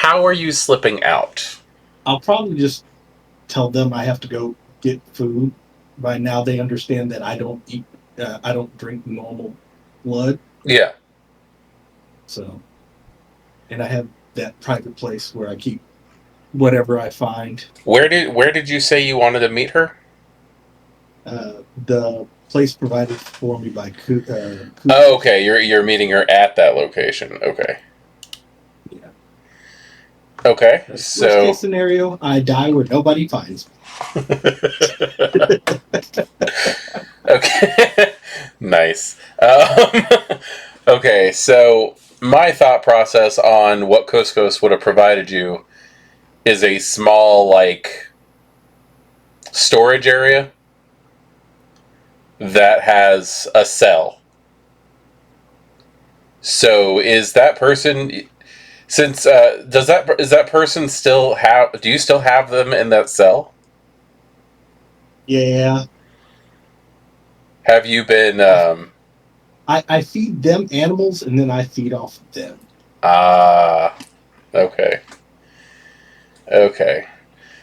how are you slipping out? I'll probably just tell them I have to go get food. By now, they understand that I don't eat, I don't drink normal blood. Yeah. So, and I have that private place where I keep whatever I find. Where did you say you wanted to meet her? The place provided for me by Oh, okay. You're meeting her at that location. Okay. Yeah. Okay. Worst So case scenario, I die where nobody finds me. okay. Nice. Okay, so my thought process on what Couscous would have provided you is a small, like, storage area that has a cell. So is that person, since is that person still have? Do you still have them in that cell? Yeah. Have you been? I feed them animals and then I feed off of them. Okay. Okay.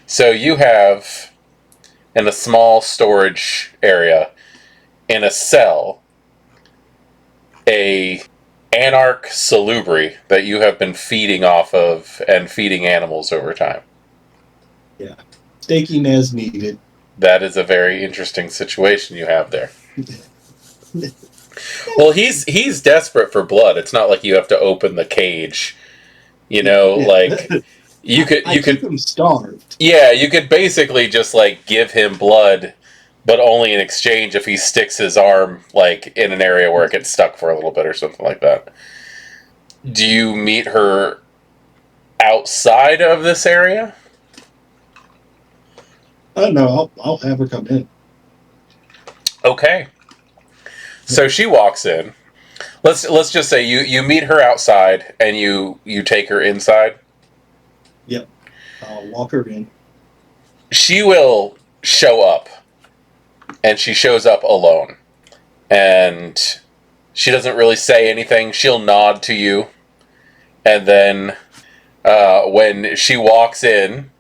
So you have in a small storage area in a cell a anarch salubri that you have been feeding off of and feeding animals over time. Yeah. Staking as needed. That is a very interesting situation you have there. Well, he's desperate for blood. It's not like you have to open the cage. Like you could keep him starved. Yeah, you could basically just like give him blood, but only in exchange if he sticks his arm like in an area where it gets stuck for a little bit or something like that. Do you meet her outside of this area? Oh no, I'll have her come in. Okay. So she walks in. Let's just say you meet her outside and you take her inside. Yep. I'll walk her in. She will show up, and she shows up alone. And she doesn't really say anything. She'll nod to you. And then when she walks in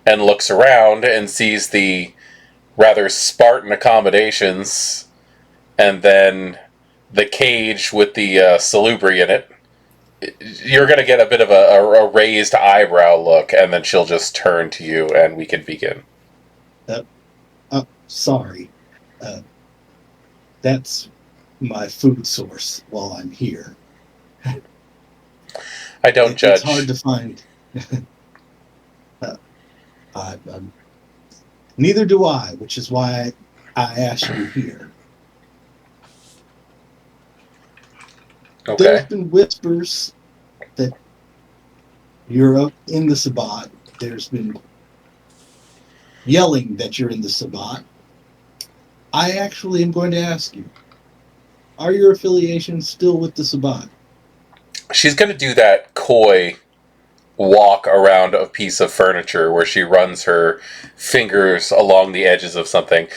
and looks around and sees the rather Spartan accommodations and then the cage with the salubri in it, you're going to get a bit of a raised eyebrow look, and then she'll just turn to you and we can begin. Sorry. That's my food source while I'm here. I don't judge. It's hard to find. Neither do I, which is why I asked you here. Okay. There's been whispers that you're up in the Sabbat. There's been yelling that you're in the Sabbat. I actually am going to ask you, are your affiliations still with the Sabbat? She's going to do that coy walk around a piece of furniture where she runs her fingers along the edges of something.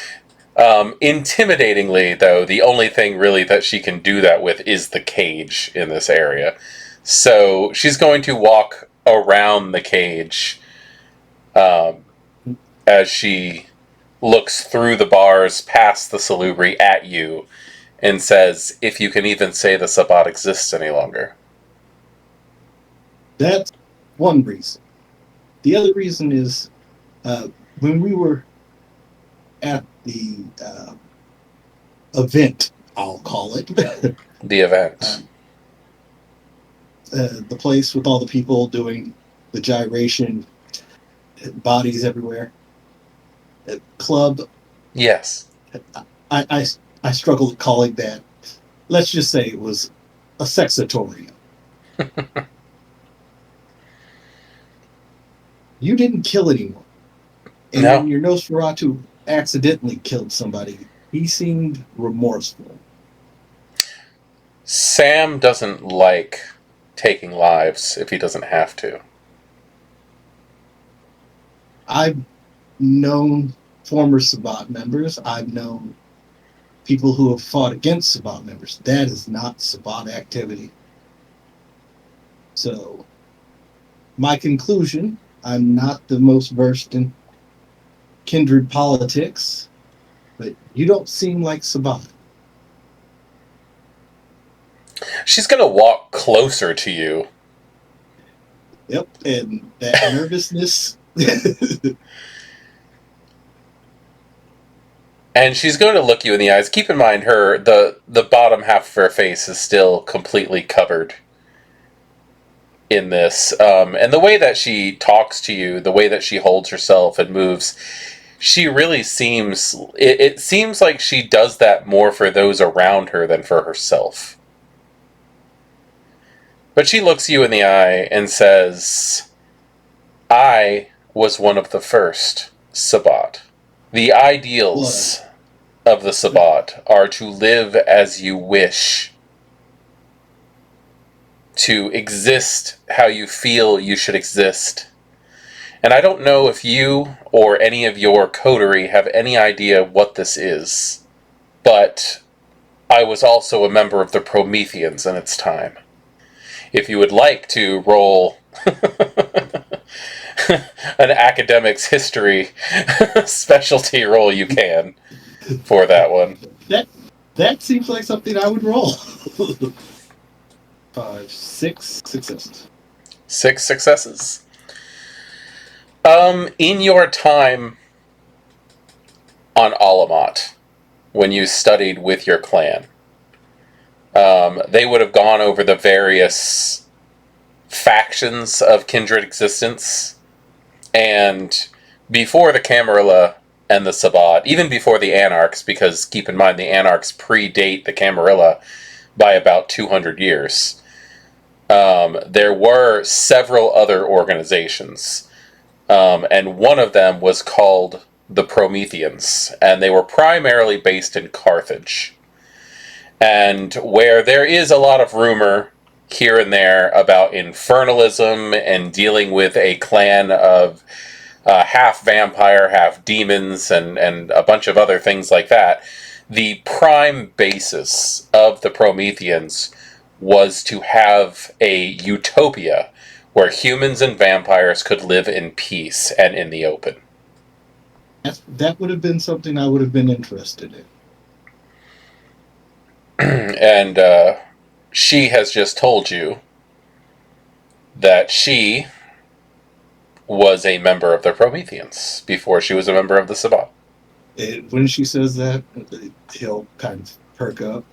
Intimidatingly, though, the only thing really that she can do that with is the cage in this area. So she's going to walk around the cage as she looks through the bars, past the salubri, at you, and says, if you can even say the Sabbat exists any longer. That's one reason. The other reason is when we were at the event, I'll call it. The event. The place with all the people doing the gyration, bodies everywhere. Club. Yes. I struggled calling that. Let's just say it was a sexatorium. You didn't kill anyone. And No. when your Nosferatu accidentally killed somebody, he seemed remorseful. Sam doesn't like taking lives if he doesn't have to. I've known former Sabbat members. I've known people who have fought against Sabbat members. That is not Sabbat activity. So My conclusion, I'm not the most versed in kindred politics, but you don't seem like Sabat. She's going to walk closer to you. Yep, and that nervousness. And she's going to look you in the eyes. Keep in mind, the bottom half of her face is still completely covered in this. And the way that she talks to you, the way that she holds herself and moves, she really seems... It seems like she does that more for those around her than for herself. But she looks you in the eye and says, I was one of the first Sabbat. The ideals of the Sabbat are to live as you wish, to exist how you feel you should exist. And I don't know if you or any of your coterie have any idea what this is, but I was also a member of the Prometheans in its time. If you would like to roll an academics history specialty roll, you can for that one. That seems like something I would roll. 5, 6 successes. 6 successes. In your time on Alamat, when you studied with your clan, they would have gone over the various factions of kindred existence, and before the Camarilla and the Sabbat, even before the Anarchs, because keep in mind the Anarchs predate the Camarilla by about 200 years, there were several other organizations, and one of them was called the Prometheans, and they were primarily based in Carthage. And where there is a lot of rumor here and there about infernalism and dealing with a clan of half vampire, half demons, and a bunch of other things like that, the prime basis of the Prometheans was to have a utopia where humans and vampires could live in peace and in the open. That would have been something I would have been interested in. And she has just told you that she was a member of the Prometheans before she was a member of the Sabbat. When she says that, he'll kind of perk up.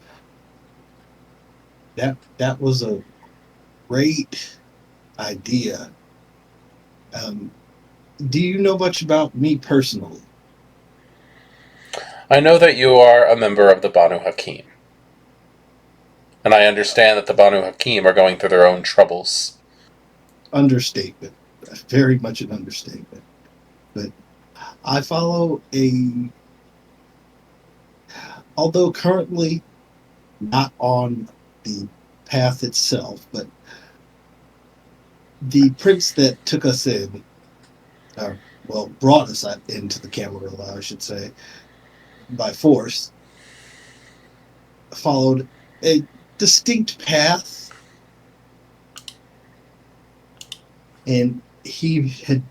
That was a great idea. Do you know much about me personally? I know that you are a member of the Banu Hakim. And I understand that the Banu Hakim are going through their own troubles. Understatement. Very much an understatement. But I follow although currently not on the path itself, but the prince that took us in, brought us into the Camarilla, I should say, by force, followed a distinct path, and he had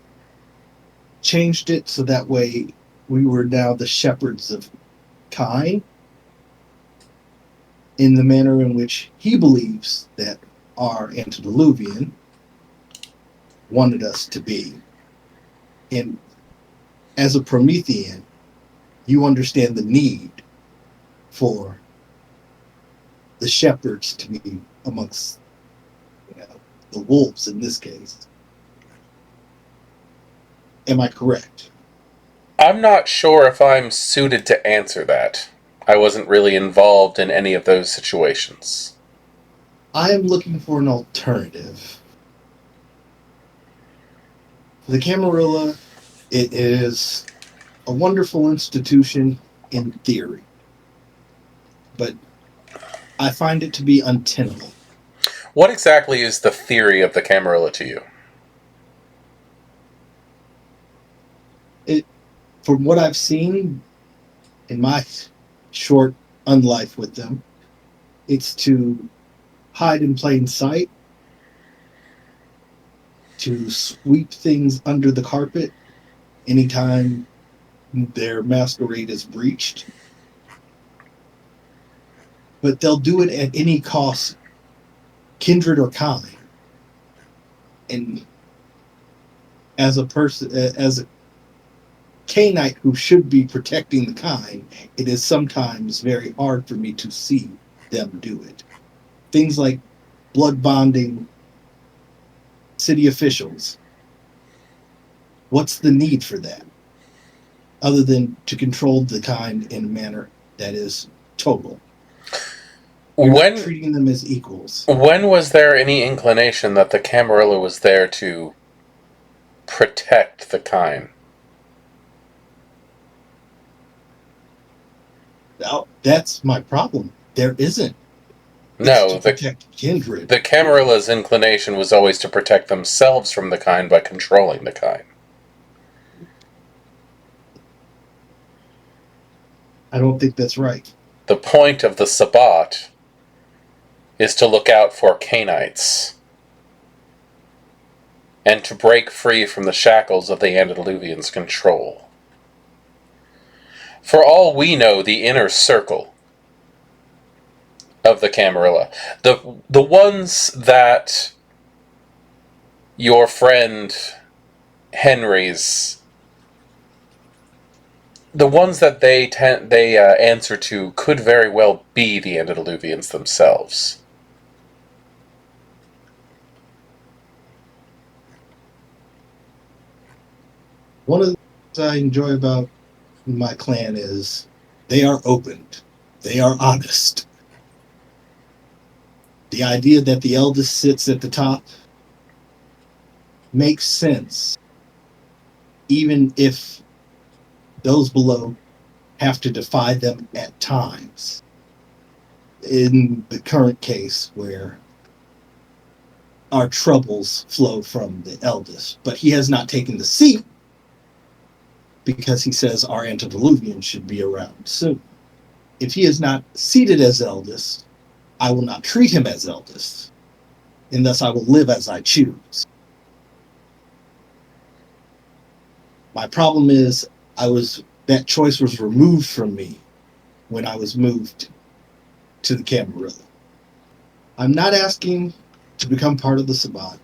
changed it so that way we were now the shepherds of Kai, in the manner in which he believes that our antediluvian wanted us to be. And as a Promethean, you understand the need for the shepherds to be amongst the wolves in this case. Am I correct? I'm not sure if I'm suited to answer that. I wasn't really involved in any of those situations. I am looking for an alternative. The Camarilla, it is a wonderful institution in theory, but I find it to be untenable. What exactly is the theory of the Camarilla to you? From what I've seen in my short unlife with them, it's to hide in plain sight, to sweep things under the carpet anytime their masquerade is breached. But they'll do it at any cost, kindred or kind. And as a person, as a Cainite who should be protecting the kind, it is sometimes very hard for me to see them do it. Things like blood bonding city officials. What's the need for that? Other than to control the kind in a manner that is total. You're not treating them as equals. When was there any inclination that the Camarilla was there to protect the kind? Now, that's my problem. There isn't. No, protect kindred. The Camarilla's inclination was always to protect themselves from the kind by controlling the kind. I don't think that's right. The point of the Sabbat is to look out for Cainites and to break free from the shackles of the Antediluvians' control. For all we know, the inner circle of the Camarilla, the ones that your friend Henry's, the ones that they answer to could very well be the Antediluvians themselves. One of the things I enjoy about my clan is they are open. They are honest. The idea that the eldest sits at the top makes sense, even if those below have to defy them at times. In the current case, where our troubles flow from the eldest, but he has not taken the seat because he says our antediluvian should be around soon. If he is not seated as eldest, I will not treat him as eldest, and thus I will live as I choose. My problem is that choice was removed from me when I was moved to the Camarilla. I'm not asking to become part of the Sabbat.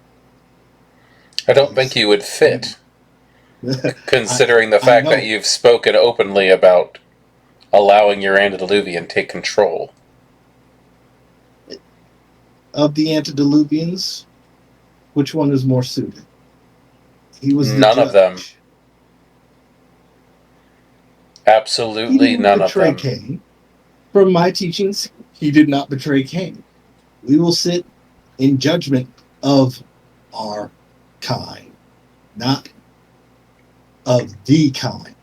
I don't think you would fit, considering the fact that you've spoken openly about allowing your antediluvian take control. Of the antediluvians, which one is more suited? He was none of them. Absolutely none of them. Cain. From my teachings, he did not betray Cain. We will sit in judgment of our kind, not of the kind.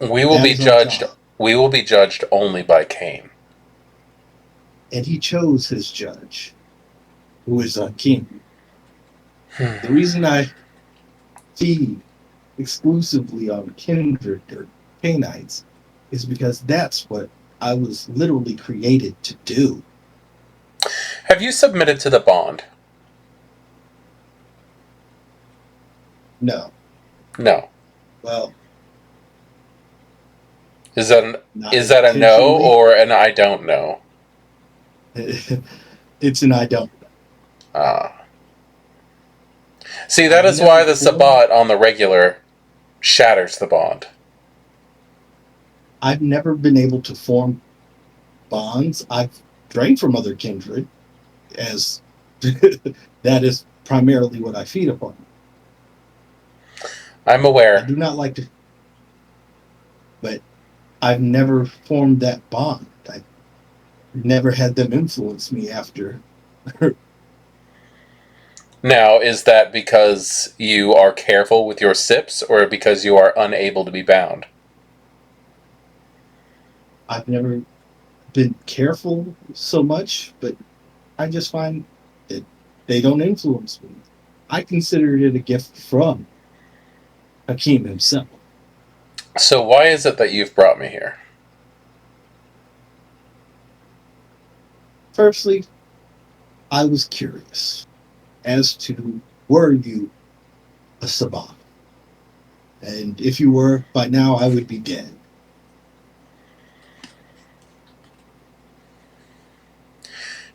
We will be judged. We will be judged only by Cain. And he chose his judge, who is a king. The reason I feed exclusively on kindred or Cainites is because that's what I was literally created to do. Have you submitted to the bond? No. No. Well, is that a no or an I don't know? It's an I don't know. Ah. See, that is why the Sabbat on the regular shatters the bond. I've never been able to form bonds. I've drank from other kindred, as that is primarily what I feed upon. I'm aware. I do not like to, but I've never formed that bond. I've never had them influence me after. Now, is that because you are careful with your sips, or because you are unable to be bound? I've never been careful so much, but I just find that they don't influence me. I consider it a gift from Hakim himself. So why is it that you've brought me here? Firstly, I was curious. as to were you a Sabbath? And if you were, by now I would be dead.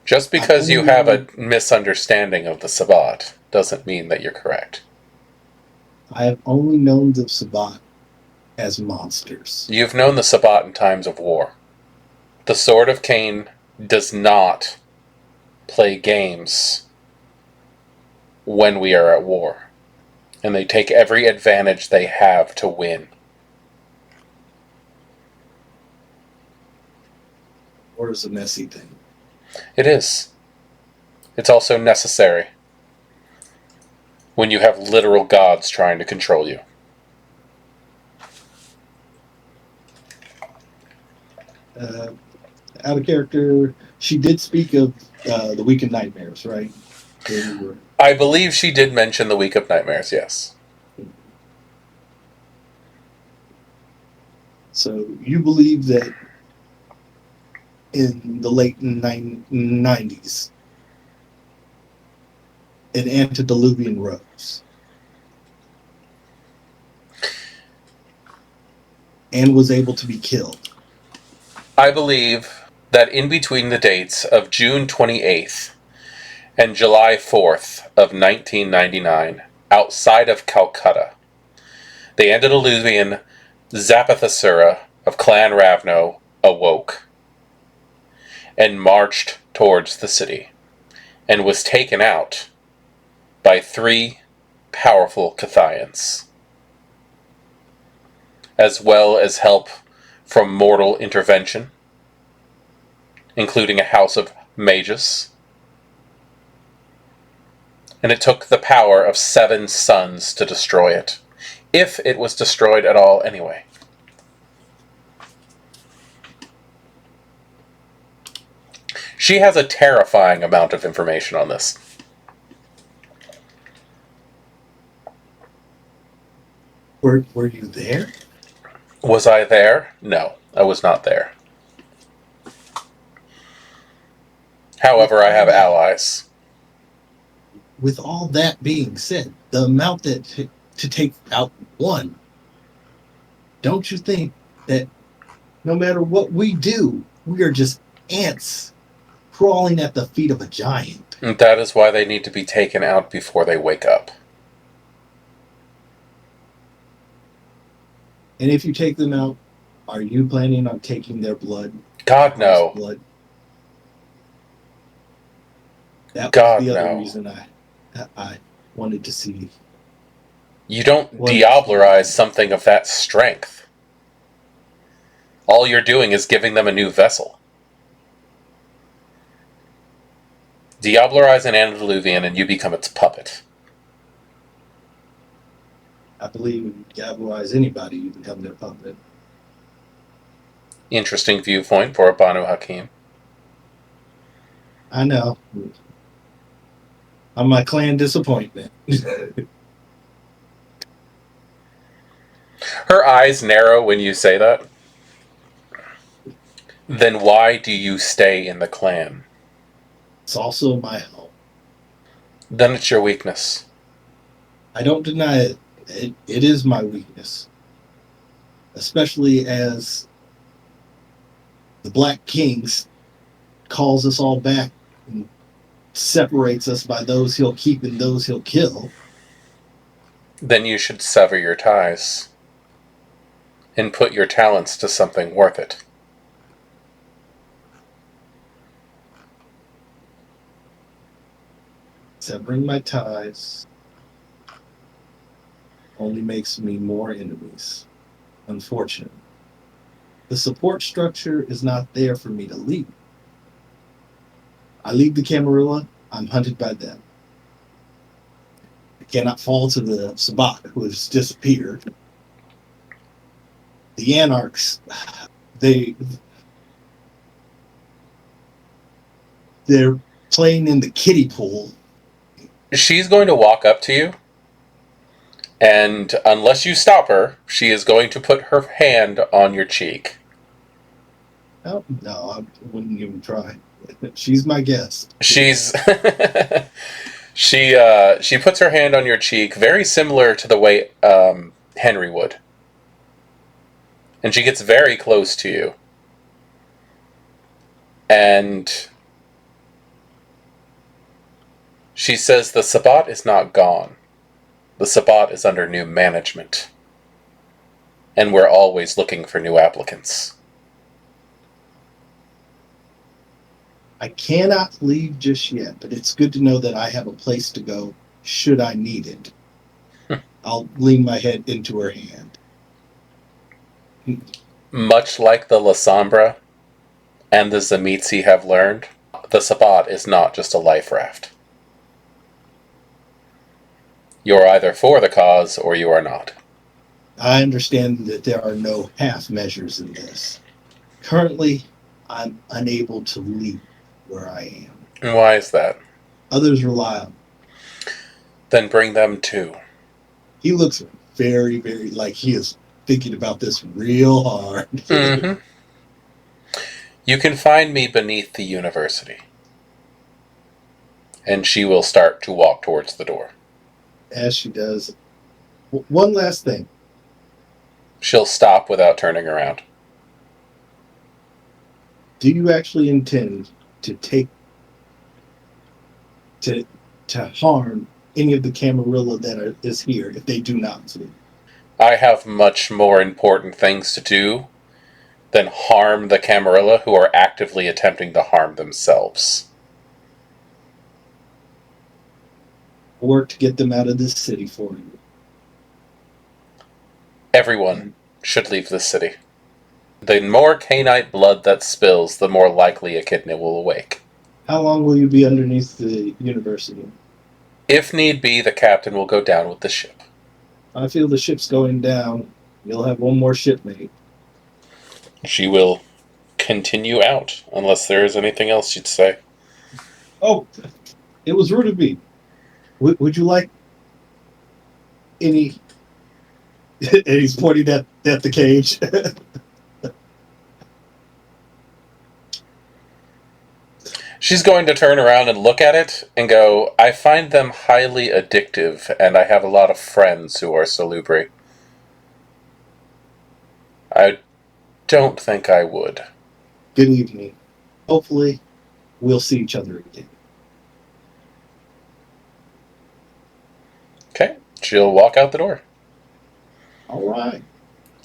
Just because you have a misunderstanding of the Sabbat doesn't mean that you're correct. I have only known the Sabbath as monsters. You've known the Sabbat in times of war. The Sword of Cain does not play games when we are at war. And they take every advantage they have to win. War is a messy thing. It is. It's also necessary when you have literal gods trying to control you. Out of character, she did speak of the Week of Nightmares, right? I believe she did mention the Week of Nightmares, yes. So you believe that in the late 90s, an antediluvian rose and was able to be killed. I believe that in between the dates of June 28th and July 4th of 1999, outside of Calcutta, the antediluvian Zapathasura of Clan Ravno awoke and marched towards the city, and was taken out by 3 powerful Cathians, as well as help from mortal intervention, including a house of mages. And it took the power of 7 suns to destroy it, if it was destroyed at all anyway. She has a terrifying amount of information on this. Were you there? Was I there? No, I was not there. However, I have allies. With all that being said, the amount that to take out one, don't you think that no matter what we do, we are just ants crawling at the feet of a giant? And that is why they need to be taken out before they wake up. And if you take them out, are you planning on taking their blood? God, no. Blood? That God, was the other no. reason I wanted to see. You don't diablerize something of that strength. All you're doing is giving them a new vessel. Diablerize an antediluvian and you become its puppet. I believe if you diablerize anybody, you become their puppet. Interesting viewpoint for a Banu Hakim. I know. I'm my clan disappointment. Her eyes narrow when you say that. Then why do you stay in the clan? It's also my home. Then it's your weakness. I don't deny it. It is my weakness. Especially as the Black Kings calls us all back and separates us by those he'll keep and those he'll kill. Then you should sever your ties and put your talents to something worth it. Severing my ties only makes me more enemies, unfortunately. The support structure is not there for me to lead. I lead the Camarilla, I'm hunted by them. I cannot fall to the Sabbat, who has disappeared. The Anarchs, they're playing in the kiddie pool. She's going to walk up to you, and unless you stop her, she is going to put her hand on your cheek. Oh, no, I wouldn't even try. She's my guest. She's She puts her hand on your cheek, very similar to the way Henry would. And she gets very close to you. And she says the Sabbat is not gone. The Sabbat is under new management. And we're always looking for new applicants. I cannot leave just yet, but it's good to know that I have a place to go should I need it. I'll lean my head into her hand. Much like the La Sombra and the Zamitzi have learned, the Sabbat is not just a life raft. You're either for the cause or you are not. I understand that there are no half measures in this. Currently, I'm unable to leave where I am. And why is that? Others rely on me. Then bring them too. He looks very, very like he is thinking about this real hard. Mm-hmm. You can find me beneath the university. And she will start to walk towards the door. As she does. One last thing. She'll stop without turning around. Do you actually intend to harm any of the Camarilla that is here if they do not flee? I have much more important things to do than harm the Camarilla who are actively attempting to harm themselves. Or to get them out of this city for you. Everyone should leave this city. The more Cainite blood that spills, the more likely Echidna will awake. How long will you be underneath the university? If need be, the captain will go down with the ship. I feel the ship's going down. You'll have one more shipmate. She will continue out, unless there is anything else you'd say. Oh, it was rude of me. Would you like any... and he's pointing at the cage. She's going to turn around and look at it and go, I find them highly addictive, and I have a lot of friends who are salubri. I don't think I would. Good evening. Hopefully, we'll see each other again. Okay, she'll walk out the door. All right.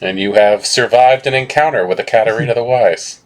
And you have survived an encounter with a Katarina the Wise.